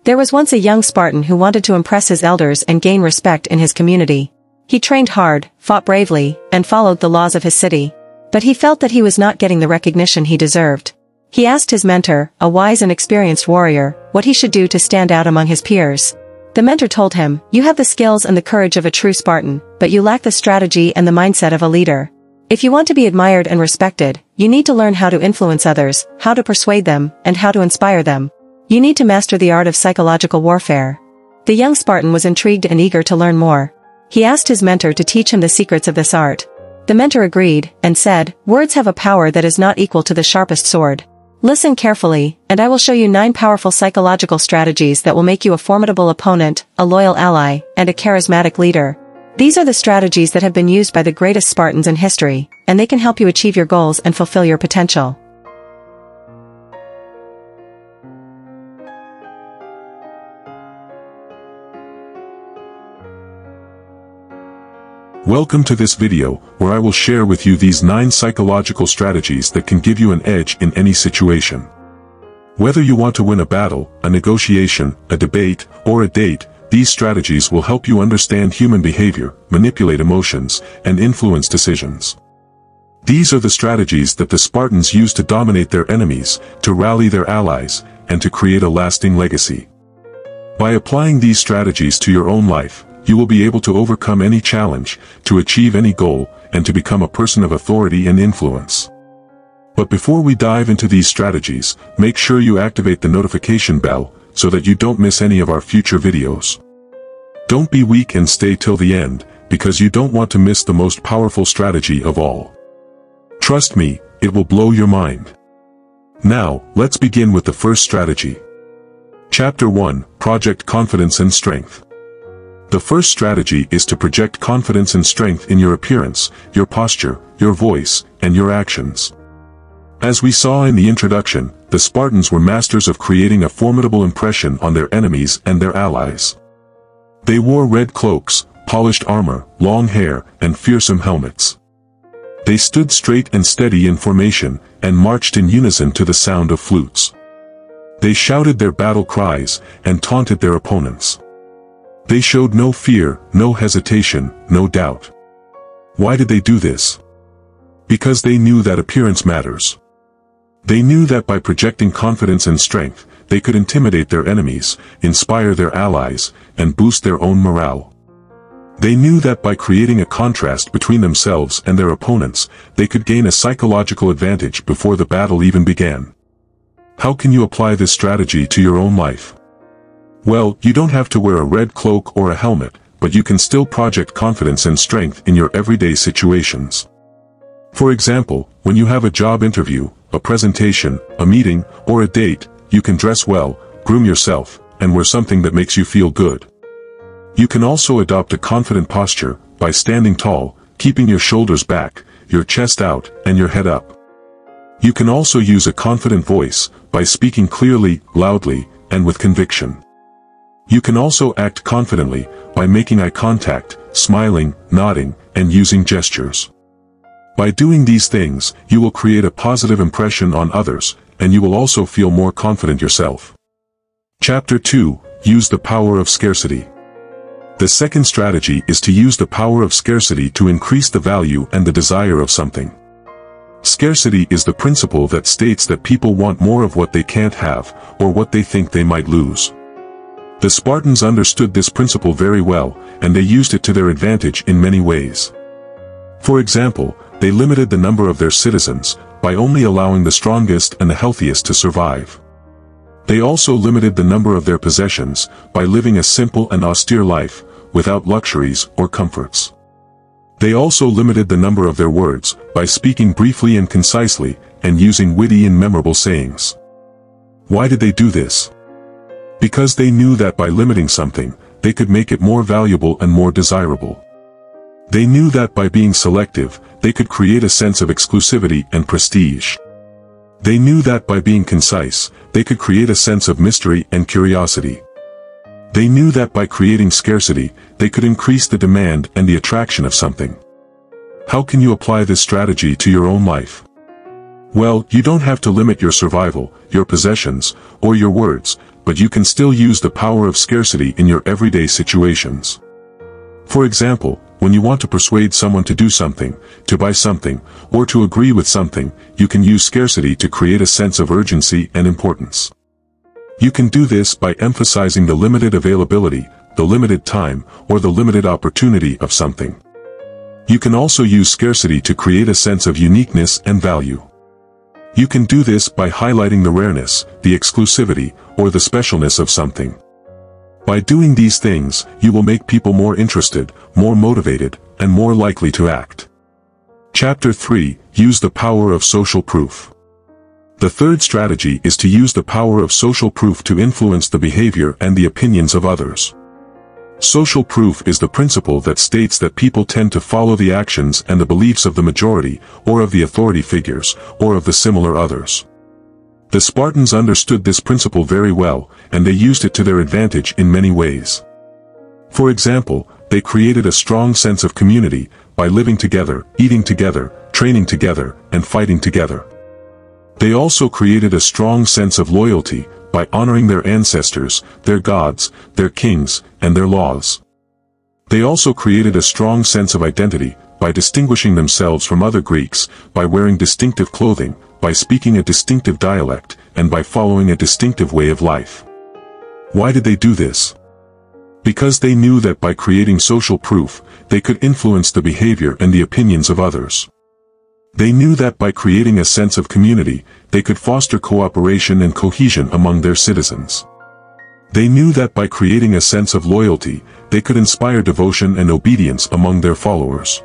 There was once a young Spartan who wanted to impress his elders and gain respect in his community. He trained hard, fought bravely, and followed the laws of his city. But he felt that he was not getting the recognition he deserved. He asked his mentor, a wise and experienced warrior, what he should do to stand out among his peers. The mentor told him, "You have the skills and the courage of a true Spartan, but you lack the strategy and the mindset of a leader. If you want to be admired and respected, you need to learn how to influence others, how to persuade them, and how to inspire them. You need to master the art of psychological warfare." The young Spartan was intrigued and eager to learn more. He asked his mentor to teach him the secrets of this art. The mentor agreed, and said, "Words have a power that is not equal to the sharpest sword. Listen carefully, and I will show you 9 powerful psychological strategies that will make you a formidable opponent, a loyal ally, and a charismatic leader. These are the strategies that have been used by the greatest Spartans in history, and they can help you achieve your goals and fulfill your potential." Welcome to this video, where I will share with you these 9 psychological strategies that can give you an edge in any situation. Whether you want to win a battle, a negotiation, a debate, or a date, these strategies will help you understand human behavior, manipulate emotions, and influence decisions. These are the strategies that the Spartans used to dominate their enemies, to rally their allies, and to create a lasting legacy. By applying these strategies to your own life, you will be able to overcome any challenge, to achieve any goal, and to become a person of authority and influence. But before we dive into these strategies, make sure you activate the notification bell, so that you don't miss any of our future videos. Don't be weak and stay till the end, because you don't want to miss the most powerful strategy of all. Trust me, it will blow your mind. Now, let's begin with the first strategy. Chapter 1, Project Confidence and Strength. The first strategy is to project confidence and strength in your appearance, your posture, your voice, and your actions. As we saw in the introduction, the Spartans were masters of creating a formidable impression on their enemies and their allies. They wore red cloaks, polished armor, long hair, and fearsome helmets. They stood straight and steady in formation, and marched in unison to the sound of flutes. They shouted their battle cries, and taunted their opponents. They showed no fear, no hesitation, no doubt. Why did they do this? Because they knew that appearance matters. They knew that by projecting confidence and strength, they could intimidate their enemies, inspire their allies, and boost their own morale. They knew that by creating a contrast between themselves and their opponents, they could gain a psychological advantage before the battle even began. How can you apply this strategy to your own life? Well, you don't have to wear a red cloak or a helmet, but you can still project confidence and strength in your everyday situations. For example, when you have a job interview, a presentation, a meeting, or a date, you can dress well, groom yourself, and wear something that makes you feel good. You can also adopt a confident posture, by standing tall, keeping your shoulders back, your chest out, and your head up. You can also use a confident voice, by speaking clearly, loudly, and with conviction. You can also act confidently, by making eye contact, smiling, nodding, and using gestures. By doing these things, you will create a positive impression on others, and you will also feel more confident yourself. Chapter 2, Use the Power of Scarcity. The second strategy is to use the power of scarcity to increase the value and the desire of something. Scarcity is the principle that states that people want more of what they can't have, or what they think they might lose. The Spartans understood this principle very well, and they used it to their advantage in many ways. For example, they limited the number of their citizens, by only allowing the strongest and the healthiest to survive. They also limited the number of their possessions, by living a simple and austere life, without luxuries or comforts. They also limited the number of their words, by speaking briefly and concisely, and using witty and memorable sayings. Why did they do this? Because they knew that by limiting something, they could make it more valuable and more desirable. They knew that by being selective, they could create a sense of exclusivity and prestige. They knew that by being concise, they could create a sense of mystery and curiosity. They knew that by creating scarcity, they could increase the demand and the attraction of something. How can you apply this strategy to your own life? Well, you don't have to limit your survival, your possessions, or your words, but you can still use the power of scarcity in your everyday situations. For example, when you want to persuade someone to do something, to buy something, or to agree with something, you can use scarcity to create a sense of urgency and importance. You can do this by emphasizing the limited availability, the limited time, or the limited opportunity of something. You can also use scarcity to create a sense of uniqueness and value. You can do this by highlighting the rareness, the exclusivity, or the specialness of something. By doing these things, you will make people more interested, more motivated, and more likely to act. Chapter 3: Use the power of social proof. The third strategy is to use the power of social proof to influence the behavior and the opinions of others. Social proof is the principle that states that people tend to follow the actions and the beliefs of the majority, or of the authority figures, or of the similar others. The Spartans understood this principle very well, and they used it to their advantage in many ways. For example, they created a strong sense of community by living together, eating together, training together, and fighting together. They also created a strong sense of loyalty by honoring their ancestors, their gods, their kings, and their laws. They also created a strong sense of identity by distinguishing themselves from other Greeks, by wearing distinctive clothing, by speaking a distinctive dialect, and by following a distinctive way of life. Why did they do this? Because they knew that by creating social proof, they could influence the behavior and the opinions of others. They knew that by creating a sense of community, they could foster cooperation and cohesion among their citizens. They knew that by creating a sense of loyalty, they could inspire devotion and obedience among their followers.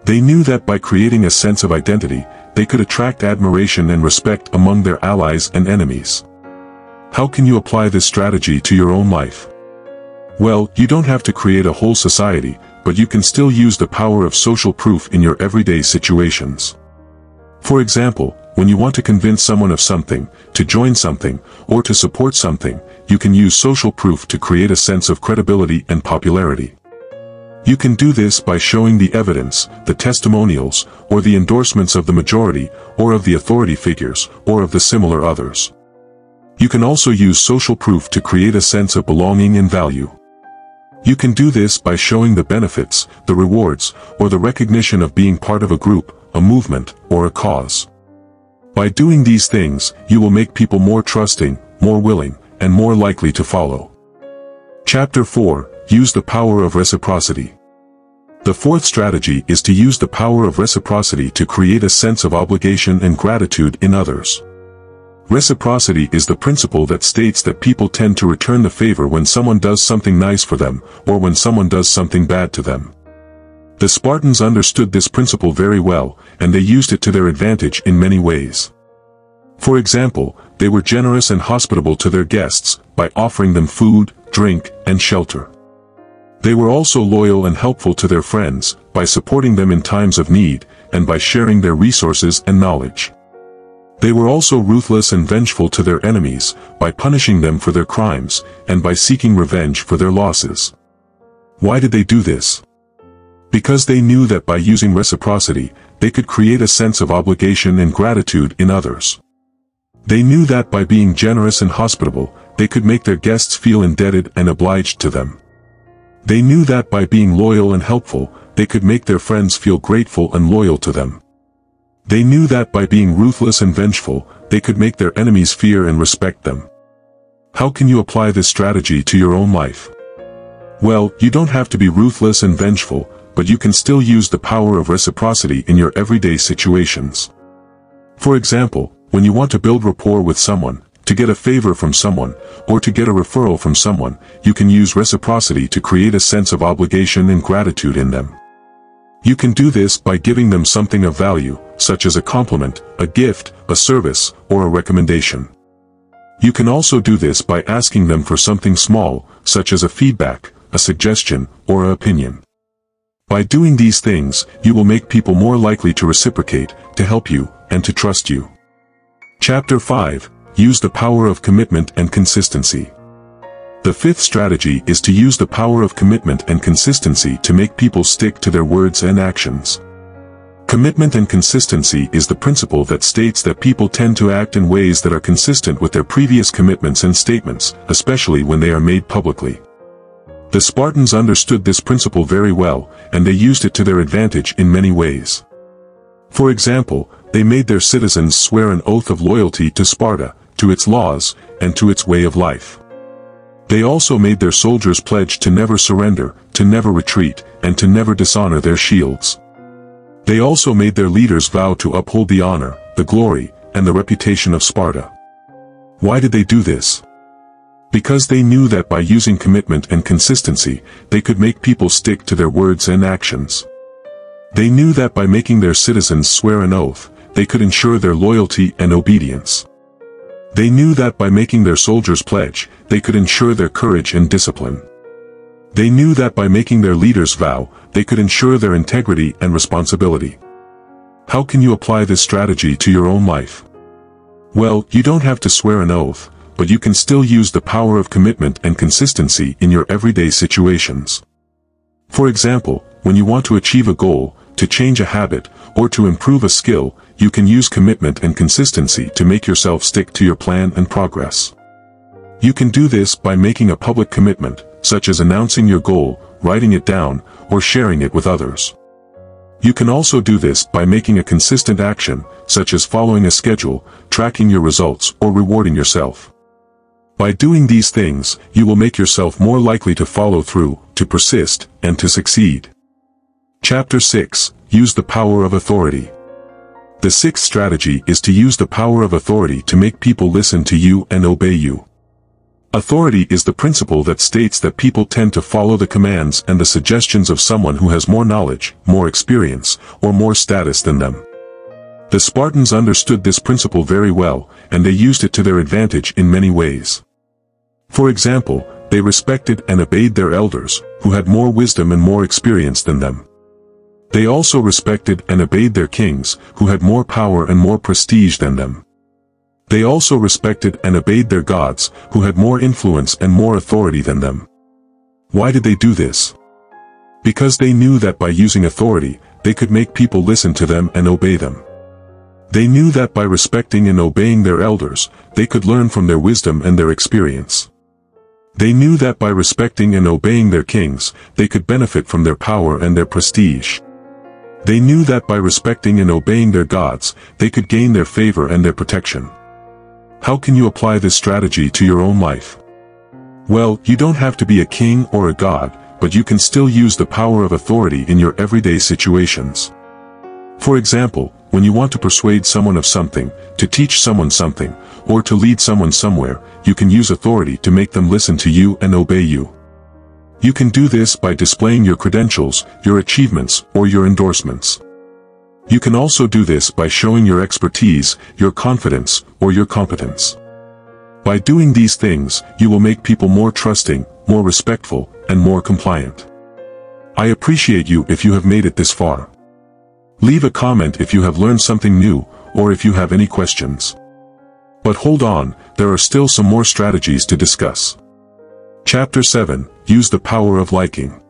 They knew that by creating a sense of identity, they could attract admiration and respect among their allies and enemies. How can you apply this strategy to your own life? Well, you don't have to create a whole society, but you can still use the power of social proof in your everyday situations. For example, when you want to convince someone of something, to join something, or to support something, you can use social proof to create a sense of credibility and popularity. You can do this by showing the evidence, the testimonials, or the endorsements of the majority, or of the authority figures, or of the similar others. You can also use social proof to create a sense of belonging and value. You can do this by showing the benefits, the rewards, or the recognition of being part of a group, a movement, or a cause. By doing these things, you will make people more trusting, more willing, and more likely to follow. Chapter 4: Use the power of reciprocity. The fourth strategy is to use the power of reciprocity to create a sense of obligation and gratitude in others. Reciprocity is the principle that states that people tend to return the favor when someone does something nice for them, or when someone does something bad to them. The Spartans understood this principle very well, and they used it to their advantage in many ways. For example, they were generous and hospitable to their guests, by offering them food, drink, and shelter. They were also loyal and helpful to their friends, by supporting them in times of need, and by sharing their resources and knowledge. They were also ruthless and vengeful to their enemies, by punishing them for their crimes, and by seeking revenge for their losses. Why did they do this? Because they knew that by using reciprocity, they could create a sense of obligation and gratitude in others. They knew that by being generous and hospitable, they could make their guests feel indebted and obliged to them. They knew that by being loyal and helpful, they could make their friends feel grateful and loyal to them. They knew that by being ruthless and vengeful, they could make their enemies fear and respect them. How can you apply this strategy to your own life? Well, you don't have to be ruthless and vengeful, but you can still use the power of reciprocity in your everyday situations. For example, when you want to build rapport with someone, to get a favor from someone, or to get a referral from someone, you can use reciprocity to create a sense of obligation and gratitude in them. You can do this by giving them something of value, such as a compliment, a gift, a service, or a recommendation. You can also do this by asking them for something small, such as a feedback, a suggestion, or an opinion. By doing these things, you will make people more likely to reciprocate, to help you, and to trust you. Chapter 5: Use the power of commitment and consistency. The fifth strategy is to use the power of commitment and consistency to make people stick to their words and actions. Commitment and consistency is the principle that states that people tend to act in ways that are consistent with their previous commitments and statements, especially when they are made publicly. The Spartans understood this principle very well, and they used it to their advantage in many ways. For example, they made their citizens swear an oath of loyalty to Sparta, to its laws, and to its way of life. They also made their soldiers pledge to never surrender, to never retreat, and to never dishonor their shields. They also made their leaders vow to uphold the honor, the glory, and the reputation of Sparta. Why did they do this? Because they knew that by using commitment and consistency, they could make people stick to their words and actions. They knew that by making their citizens swear an oath, they could ensure their loyalty and obedience. They knew that by making their soldiers pledge, they could ensure their courage and discipline. They knew that by making their leaders vow, they could ensure their integrity and responsibility. How can you apply this strategy to your own life? Well, you don't have to swear an oath, but you can still use the power of commitment and consistency in your everyday situations. For example, when you want to achieve a goal, to change a habit, or to improve a skill, you can use commitment and consistency to make yourself stick to your plan and progress. You can do this by making a public commitment, such as announcing your goal, writing it down, or sharing it with others. You can also do this by making a consistent action, such as following a schedule, tracking your results, or rewarding yourself. By doing these things, you will make yourself more likely to follow through, to persist, and to succeed. Chapter 6. Use the power of authority. The sixth strategy is to use the power of authority to make people listen to you and obey you. Authority is the principle that states that people tend to follow the commands and the suggestions of someone who has more knowledge, more experience, or more status than them. The Spartans understood this principle very well, and they used it to their advantage in many ways. For example, they respected and obeyed their elders, who had more wisdom and more experience than them. They also respected and obeyed their kings, who had more power and more prestige than them. They also respected and obeyed their gods, who had more influence and more authority than them. Why did they do this? Because they knew that by using authority, they could make people listen to them and obey them. They knew that by respecting and obeying their elders, they could learn from their wisdom and their experience. They knew that by respecting and obeying their kings, they could benefit from their power and their prestige. They knew that by respecting and obeying their gods, they could gain their favor and their protection. How can you apply this strategy to your own life? Well, you don't have to be a king or a god, but you can still use the power of authority in your everyday situations. For example, when you want to persuade someone of something, to teach someone something, or to lead someone somewhere, you can use authority to make them listen to you and obey you. You can do this by displaying your credentials, your achievements, or your endorsements. You can also do this by showing your expertise, your confidence, or your competence. By doing these things, you will make people more trusting, more respectful, and more compliant. I appreciate you if you have made it this far. Leave a comment if you have learned something new, or if you have any questions. But hold on, there are still some more strategies to discuss. Chapter 7. Use the power of liking.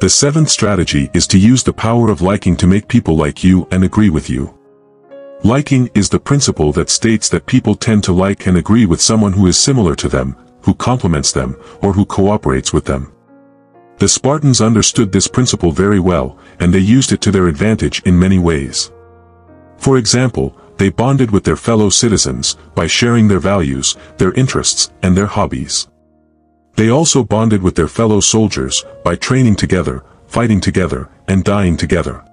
The seventh strategy is to use the power of liking to make people like you and agree with you. Liking is the principle that states that people tend to like and agree with someone who is similar to them, who complements them, or who cooperates with them. The Spartans understood this principle very well, and they used it to their advantage in many ways. For example, they bonded with their fellow citizens by sharing their values, their interests, and their hobbies. They also bonded with their fellow soldiers by training together, fighting together, and dying together.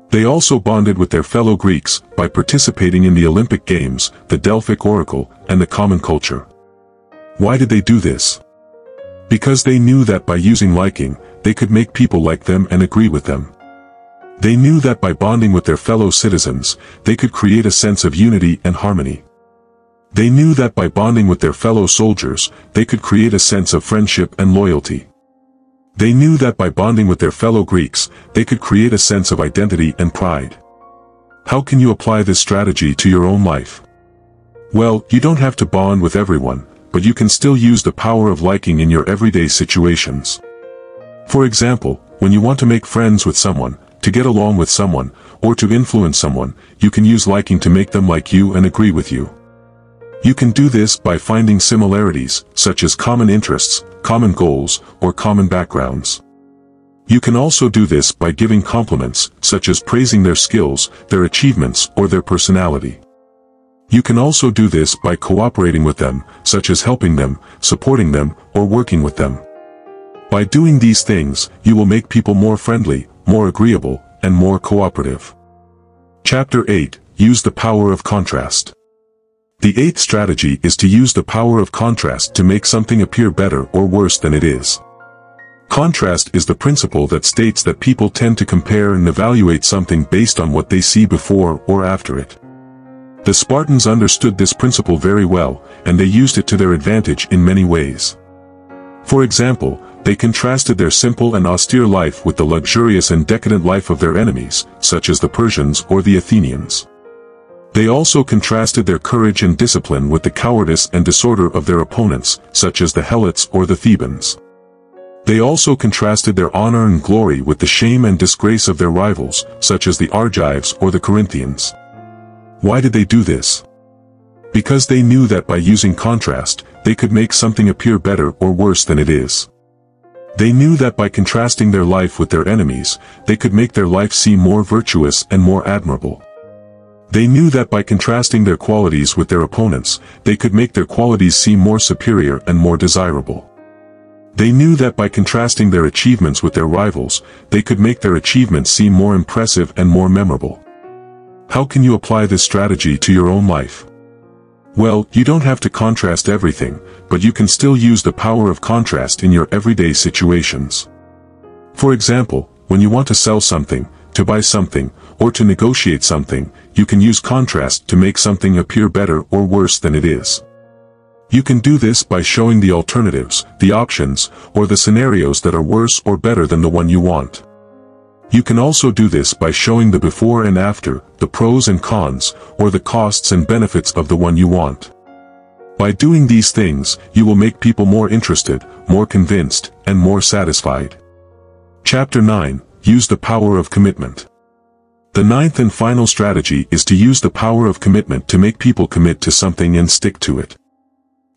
They also bonded with their fellow Greeks by participating in the Olympic Games, the Delphic Oracle, and the common culture. Why did they do this? Because they knew that by using liking, they could make people like them and agree with them. They knew that by bonding with their fellow citizens, they could create a sense of unity and harmony. They knew that by bonding with their fellow soldiers, they could create a sense of friendship and loyalty. They knew that by bonding with their fellow Greeks, they could create a sense of identity and pride. How can you apply this strategy to your own life? Well, you don't have to bond with everyone, but you can still use the power of liking in your everyday situations. For example, when you want to make friends with someone, to get along with someone, or to influence someone, you can use liking to make them like you and agree with you. You can do this by finding similarities, such as common interests, common goals, or common backgrounds. You can also do this by giving compliments, such as praising their skills, their achievements, or their personality. You can also do this by cooperating with them, such as helping them, supporting them, or working with them. By doing these things, you will make people more friendly, more agreeable, and more cooperative. Chapter 8. Use the power of contrast. The eighth strategy is to use the power of contrast to make something appear better or worse than it is. Contrast is the principle that states that people tend to compare and evaluate something based on what they see before or after it. The Spartans understood this principle very well, and they used it to their advantage in many ways. For example, they contrasted their simple and austere life with the luxurious and decadent life of their enemies, such as the Persians or the Athenians. They also contrasted their courage and discipline with the cowardice and disorder of their opponents, such as the Helots or the Thebans. They also contrasted their honor and glory with the shame and disgrace of their rivals, such as the Argives or the Corinthians. Why did they do this? Because they knew that by using contrast, they could make something appear better or worse than it is. They knew that by contrasting their life with their enemies, they could make their life seem more virtuous and more admirable. They knew that by contrasting their qualities with their opponents, they could make their qualities seem more superior and more desirable. They knew that by contrasting their achievements with their rivals, they could make their achievements seem more impressive and more memorable. How can you apply this strategy to your own life? Well, you don't have to contrast everything, but you can still use the power of contrast in your everyday situations. For example, when you want to sell something, to buy something, or to negotiate something, you can use contrast to make something appear better or worse than it is. You can do this by showing the alternatives, the options, or the scenarios that are worse or better than the one you want. You can also do this by showing the before and after, the pros and cons, or the costs and benefits of the one you want. By doing these things, you will make people more interested, more convinced, and more satisfied. Chapter 9. Use the power of commitment. The ninth and final strategy is to use the power of commitment to make people commit to something and stick to it.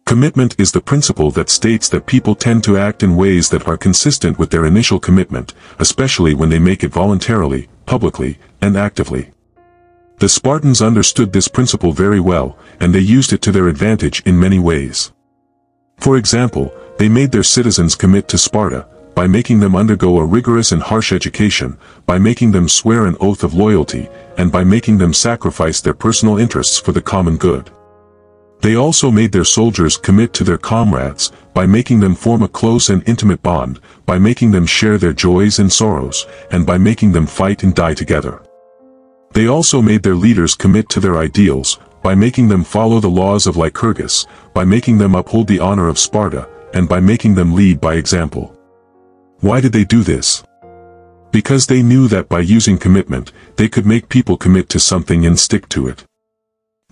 Commitment is the principle that states that people tend to act in ways that are consistent with their initial commitment, especially when they make it voluntarily, publicly, and actively. The Spartans understood this principle very well, and they used it to their advantage in many ways. For example, they made their citizens commit to Sparta, by making them undergo a rigorous and harsh education, by making them swear an oath of loyalty, and by making them sacrifice their personal interests for the common good. They also made their soldiers commit to their comrades, by making them form a close and intimate bond, by making them share their joys and sorrows, and by making them fight and die together. They also made their leaders commit to their ideals, by making them follow the laws of Lycurgus, by making them uphold the honor of Sparta, and by making them lead by example. Why did they do this? Because they knew that by using commitment, they could make people commit to something and stick to it.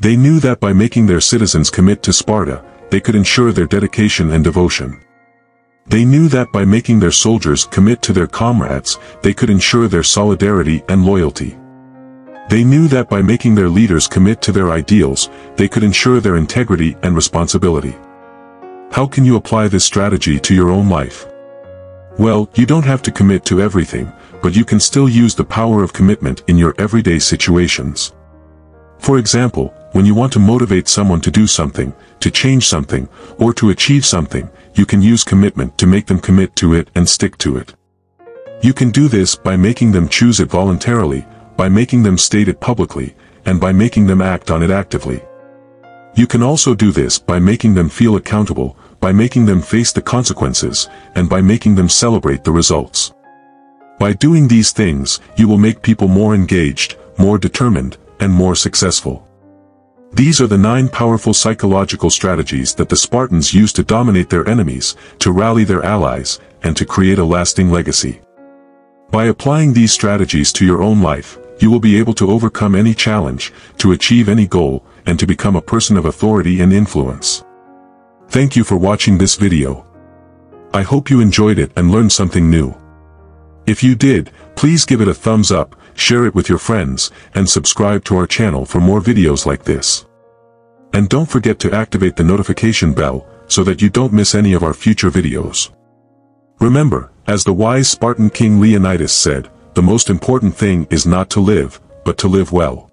They knew that by making their citizens commit to Sparta, they could ensure their dedication and devotion. They knew that by making their soldiers commit to their comrades, they could ensure their solidarity and loyalty. They knew that by making their leaders commit to their ideals, they could ensure their integrity and responsibility. How can you apply this strategy to your own life? Well, you don't have to commit to everything, but you can still use the power of commitment in your everyday situations. For example, when you want to motivate someone to do something, to change something, or to achieve something, you can use commitment to make them commit to it and stick to it. You can do this by making them choose it voluntarily, by making them state it publicly, and by making them act on it actively. You can also do this by making them feel accountable, by making them face the consequences, and by making them celebrate the results. By doing these things, you will make people more engaged, more determined, and more successful. These are the 9 powerful psychological strategies that the Spartans used to dominate their enemies, to rally their allies, and to create a lasting legacy. By applying these strategies to your own life, you will be able to overcome any challenge, to achieve any goal, and to become a person of authority and influence. Thank you for watching this video. I hope you enjoyed it and learned something new. If you did, please give it a thumbs up, share it with your friends, and subscribe to our channel for more videos like this. And don't forget to activate the notification bell, so that you don't miss any of our future videos. Remember, as the wise Spartan king Leonidas said, the most important thing is not to live, but to live well.